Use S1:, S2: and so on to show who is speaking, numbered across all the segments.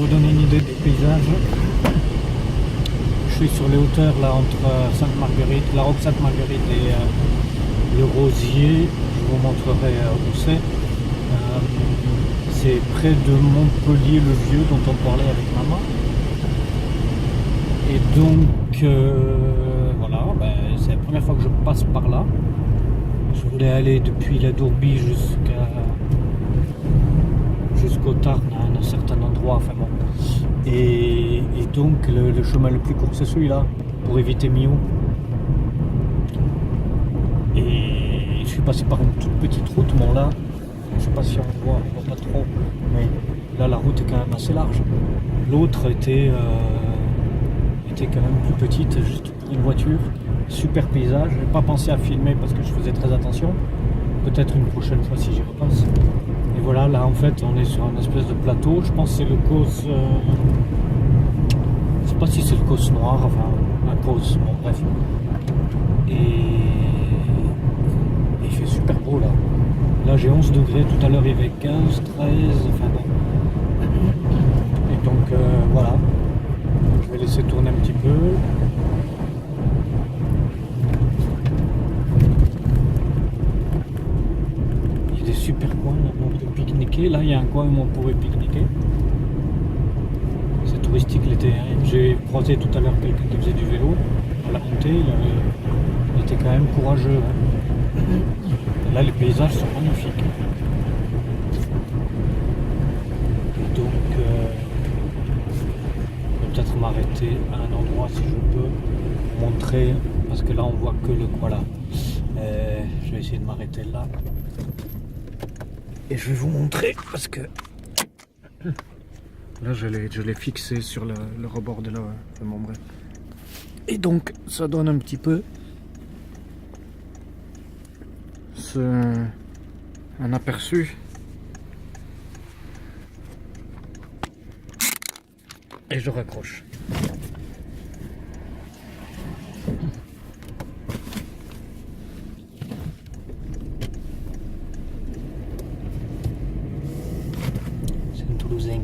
S1: vous donner une idée du paysage, je suis sur les hauteurs là entre Sainte-Marguerite, la roque Sainte-Marguerite et le Rosier. Je vous montrerai où c'est. C'est près de Montpellier-le-Vieux dont on parlait avec maman. Et donc voilà, c'est la première fois que je passe par là. Je voulais aller depuis la Dourbie jusqu'au Tarn à un certain endroit, enfin bon. Et donc le chemin le plus court c'est celui-là, pour éviter Millau. Et je suis passé par une toute petite route, bon là, je sais pas si on voit pas trop, mais là la route est quand même assez large. L'autre était quand même plus petite, juste pour une voiture. Super paysage, j'ai pas pensé à filmer parce que je faisais très attention. Peut-être une prochaine fois si j'y repasse. Et voilà, là en fait on est sur un espèce de plateau, je pense que c'est le Causse, je sais pas si c'est le Causse noir, enfin un Causse, bon bref. Et il fait super beau là. Là j'ai 11 degrés, tout à l'heure il y avait 15, 13, enfin bon. Et donc voilà, je vais laisser tourner un petit peu. Super coin là, où on peut pique-niquer. Là il y a un coin où on pourrait pique-niquer. C'est touristique l'été. Hein. J'ai croisé tout à l'heure quelqu'un qui faisait du vélo à la montée. Il était quand même courageux. Hein. Et là les paysages sont magnifiques. Et donc je vais peut-être m'arrêter à un endroit si je peux montrer, parce que là on voit que le coin là. Je vais essayer de m'arrêter là. Et je vais vous montrer parce que là je l'ai fixé sur le rebord de mon bras. Et donc ça donne un petit peu un aperçu. Et je raccroche.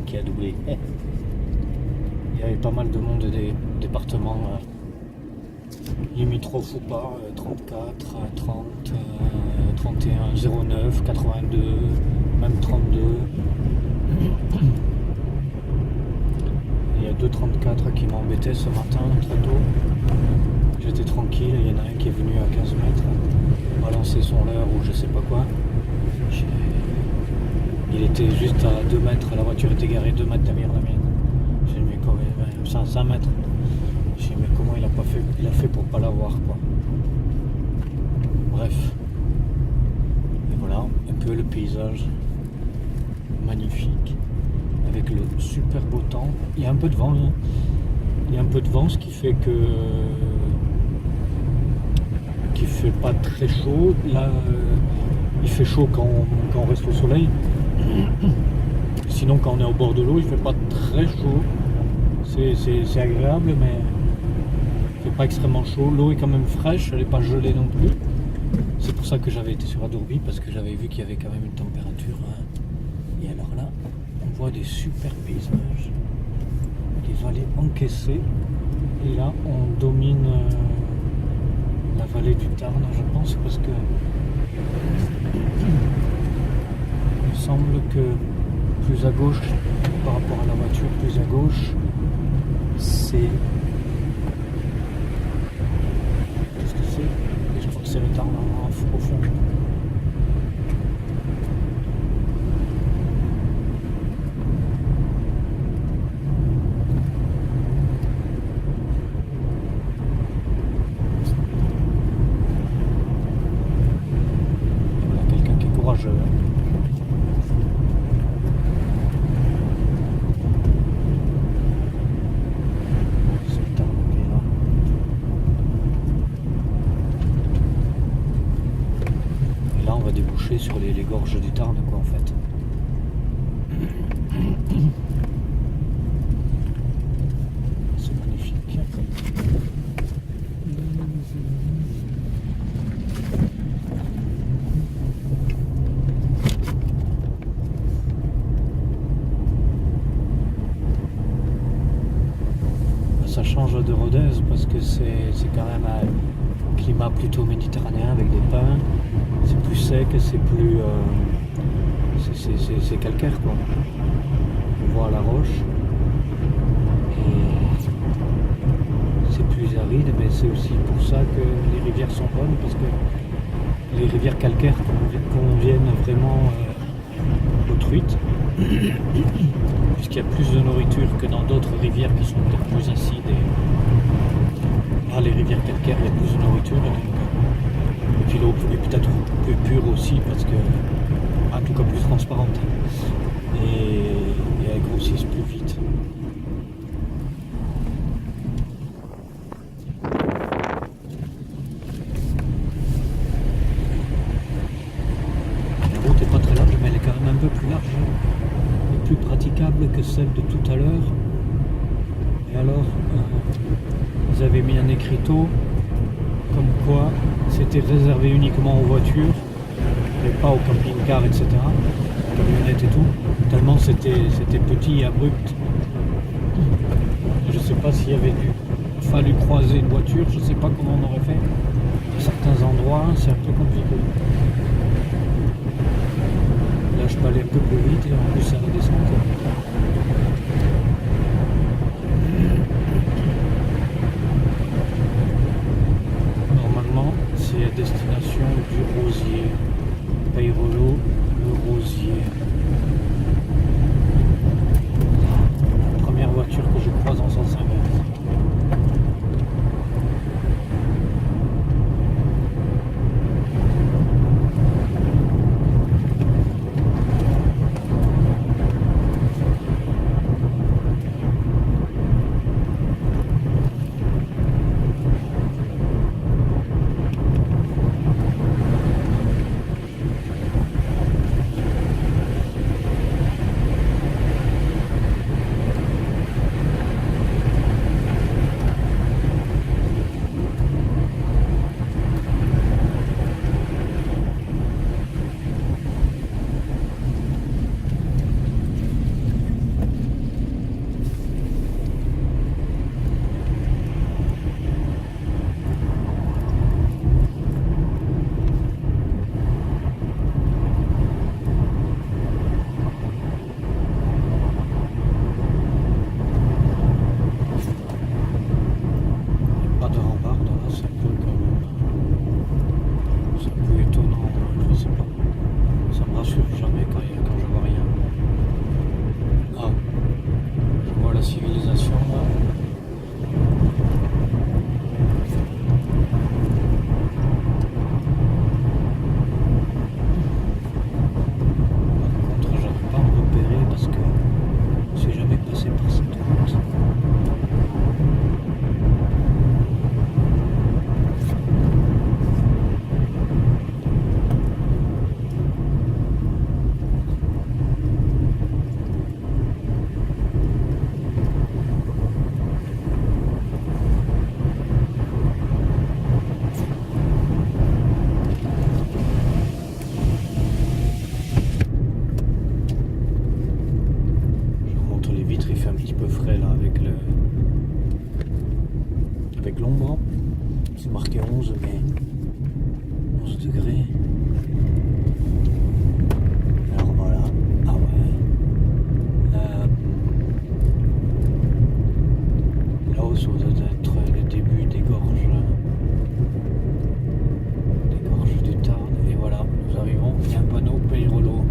S1: Qui a doublé. Il y avait pas mal de monde des départements limitrophes ou pas, 34, 30, 31, 09, 82, même 32. Il y a 2,34 qui m'embêtaient ce matin très tôt. J'étais tranquille, il y en a un qui est venu à 15 mètres, balancer son leurre ou je sais pas quoi. Il était juste à 2 mètres, la voiture était garée 2 mètres derrière la mienne. J'ai dit mais comment, 5 mètres. J'ai dit mais comment il a fait pour pas l'avoir quoi. Bref. Et voilà, un peu le paysage magnifique, avec le super beau temps. Il y a un peu de vent, hein. Il y a un peu de vent, ce qui fait que qu'il fait pas très chaud. Là, il fait chaud quand on reste au soleil. Sinon quand on est au bord de l'eau il fait pas très chaud, c'est agréable mais il fait pas extrêmement chaud. L'eau est quand même fraîche, elle n'est pas gelée non plus. C'est pour ça que j'avais été sur Adourbie, parce que j'avais vu qu'il y avait quand même une température. Et alors là on voit des super paysages, des vallées encaissées, et là on domine la vallée du Tarn je pense, parce que il semble que plus à gauche, par rapport à la voiture, plus à gauche, c'est... Qu'est-ce que c'est? Et je crois que c'est le Tarn au fond. Voilà quelqu'un qui est courageux. Hein. Sur les gorges du Tarn quoi en fait. C'est magnifique. Rodez parce que c'est quand même un climat plutôt méditerranéen avec des pins. C'est plus sec, c'est plus... c'est calcaire quoi. On voit la roche. Et c'est plus aride, mais c'est aussi pour ça que les rivières sont bonnes parce que les rivières calcaires conviennent vraiment aux truites. Puisqu'il y a plus de nourriture que dans d'autres rivières qui sont peut-être plus acides. Là, les rivières calcaires, il y a plus de nourriture. Et puis l'eau est peut-être plus pure aussi, parce que, en tout cas, plus transparente. Et elles grossissent plus vite. La route n'est pas très large, mais elle est quand même un peu plus large. Plus praticable que celle de tout à l'heure. Et alors, ils avaient mis un écriteau comme quoi c'était réservé uniquement aux voitures et pas aux camping-cars, etc. Camionnettes et tout. Tellement c'était petit et abrupt. Je sais pas s'il y avait fallu croiser une voiture, je sais pas comment on aurait fait. À certains endroits, c'est un peu compliqué. Là, je peux aller un peu plus vite et en plus, c'est la descente. Normalement, c'est à destination du Rosier. Peyrelot, le Rosier. La première voiture que je croise en sens inverse. l'ombre. C'est marqué 11, mais 11 degrés. Alors voilà. Ah ouais. Là-haut, ça doit être le début des gorges du Tarn. Et voilà, nous arrivons. Il y a un panneau Peyrelot.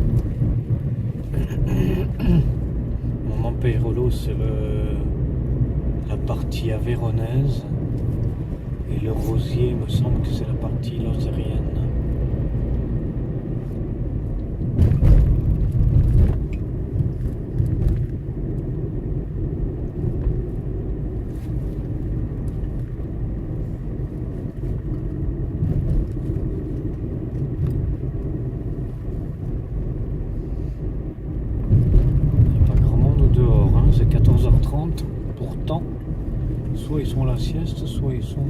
S1: Mon Peyrelot, c'est la partie avéronaise. Et le Rosier, il me semble que c'est la partie lozérienne. Il n'y a pas grand monde dehors, hein. C'est 14h30. Pourtant, soit ils sont à la sieste, soit ils sont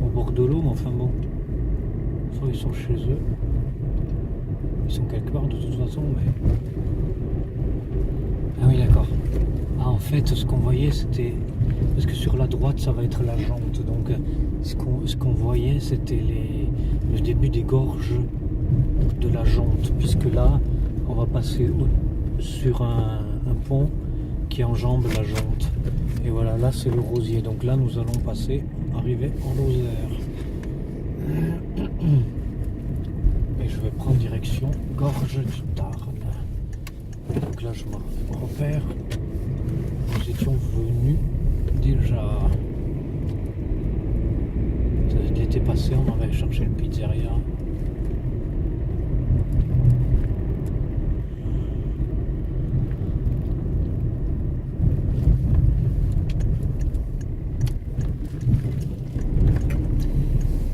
S1: au bord de l'eau, mais enfin bon, soit ils sont chez eux, ils sont quelque part de toute façon, mais... Ah oui, d'accord. Ah, en fait, fait, ce qu'on voyait, c'était... Parce que sur la droite, ça va être la jante. Donc, ce qu'on voyait, c'était le début des gorges de la jante. Puisque là, on va passer sur un pont qui enjambe la jante. Et voilà, là, c'est le rosier. Donc là, nous allons arriver en Lozère. Et je vais prendre direction Gorge du Tarn. Donc là, je me repère. Nous étions venus déjà. L'été passé, on avait cherché une pizzeria.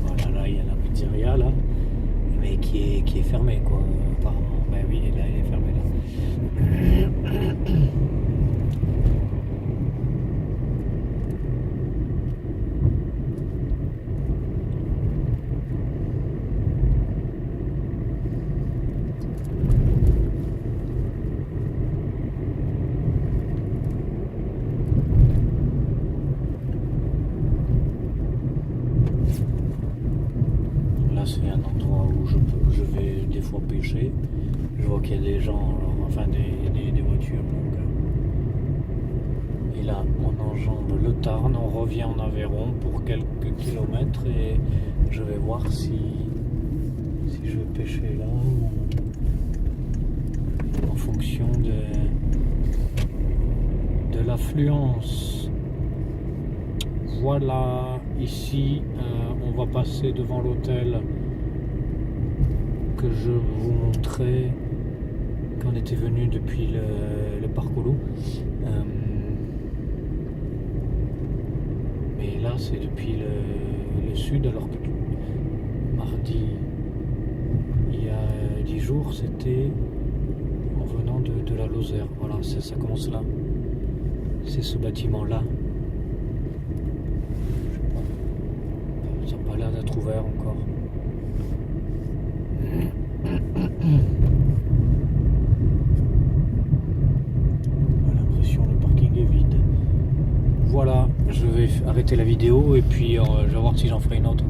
S1: Voilà, là, il y a la pizzeria, là. Mais qui est fermée, quoi, apparemment. Ben oui, là, elle est fermée, là. Là, c'est un endroit où je vais des fois pêcher. Je vois qu'il y a des gens, enfin des voitures. Donc, et là, on enjambe le Tarn, on revient en Aveyron pour quelques kilomètres et je vais voir si je vais pêcher là en fonction de l'affluence. Voilà, ici on va passer devant l'hôtel que je vous montrais quand on était venu depuis le parc au loup. Mais là c'est depuis le sud, alors que mardi, il y a 10 jours, c'était en venant de la Lozère. Voilà, ça commence là. C'est ce bâtiment là. Ça n'a pas l'air d'être ouvert encore. J'ai l'impression que le parking est vide. Voilà, je vais arrêter la vidéo et puis je vais voir si j'en ferai une autre.